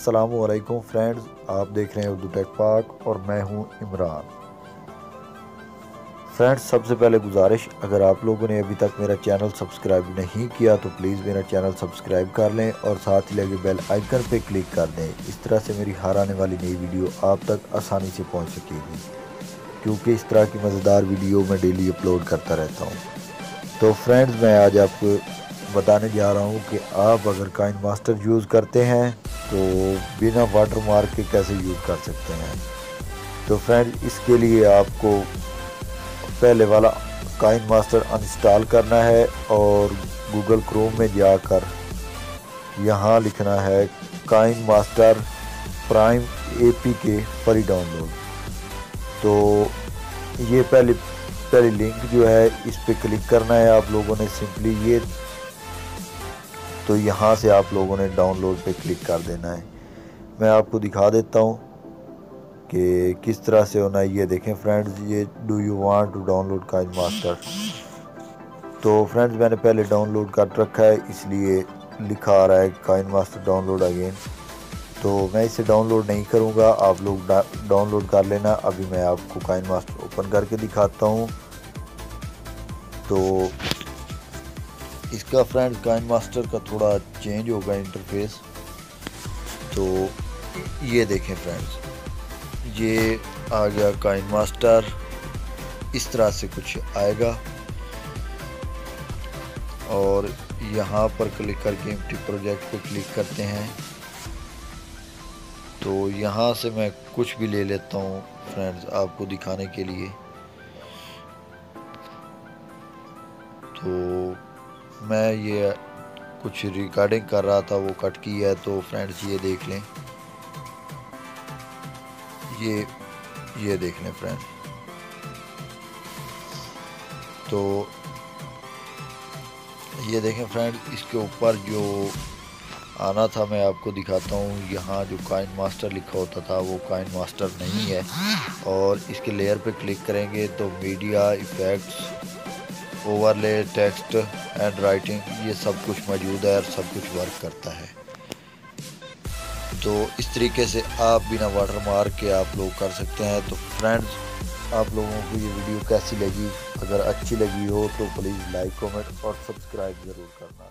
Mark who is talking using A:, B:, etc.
A: अस्सलामुअलैकुम फ्रेंड्स, आप देख रहे हैं उर्दू टेक पाक और मैं हूं इमरान। फ्रेंड्स, सबसे पहले गुजारिश, अगर आप लोगों ने अभी तक मेरा चैनल सब्सक्राइब नहीं किया तो प्लीज़ मेरा चैनल सब्सक्राइब कर लें और साथ ही लगे बेल आइकन पे क्लिक कर दें। इस तरह से मेरी हर आने वाली नई वीडियो आप तक आसानी से पहुंच सकेगी, क्योंकि इस तरह की मज़ेदार वीडियो मैं डेली अपलोड करता रहता हूँ। तो फ्रेंड्स, मैं आज आपको बताने जा रहा हूँ कि आप अगर काइन मास्टर यूज़ करते हैं तो बिना वाटर मार्क के कैसे यूज़ कर सकते हैं। तो फ्रेंड्स, इसके लिए आपको पहले वाला काइन मास्टर अनइंस्टॉल करना है और गूगल क्रोम में जाकर यहाँ लिखना है kine master prime APK free download. तो ये पहली लिंक जो है इस पे क्लिक करना है आप लोगों ने सिंपली ये। तो यहाँ से आप लोगों ने डाउनलोड पे क्लिक कर देना है। मैं आपको दिखा देता हूँ कि किस तरह से होना है। ये देखें फ्रेंड्स, ये do you want to download kine master. तो फ्रेंड्स, मैंने पहले डाउनलोड कर रखा है, इसलिए लिखा आ रहा है काइन मास्टर डाउनलोड अगेन। तो मैं इसे डाउनलोड नहीं करूँगा, आप लोग डाउनलोड कर लेना। अभी मैं आपको काइन मास्टर ओपन करके दिखाता हूँ। तो इसका फ्रेंड्स काइन मास्टर का थोड़ा चेंज होगा इंटरफेस। तो ये देखें फ्रेंड्स, ये आ गया काइन मास्टर, इस तरह से कुछ आएगा और यहाँ पर क्लिक करके एम्प्टी प्रोजेक्ट पे क्लिक करते हैं। तो यहाँ से मैं कुछ भी ले लेता हूँ फ्रेंड्स आपको दिखाने के लिए। तो मैं ये कुछ रिकॉर्डिंग कर रहा था, वो कट की है। तो फ्रेंड्स ये देख लें, ये देख लें फ्रेंड्स। तो ये देखें फ्रेंड्स, इसके ऊपर जो आना था मैं आपको दिखाता हूँ। यहाँ जो काइन मास्टर लिखा होता था वो काइन मास्टर नहीं है। और इसके लेयर पे क्लिक करेंगे तो media, effects, overlay, text and writing, ये सब कुछ मौजूद है और सब कुछ वर्क करता है। तो इस तरीके से आप बिना वाटर मार्क के आप लोग कर सकते हैं। तो फ्रेंड्स, आप लोगों को ये वीडियो कैसी लगी? अगर अच्छी लगी हो तो प्लीज़ लाइक, कमेंट और सब्सक्राइब ज़रूर करना।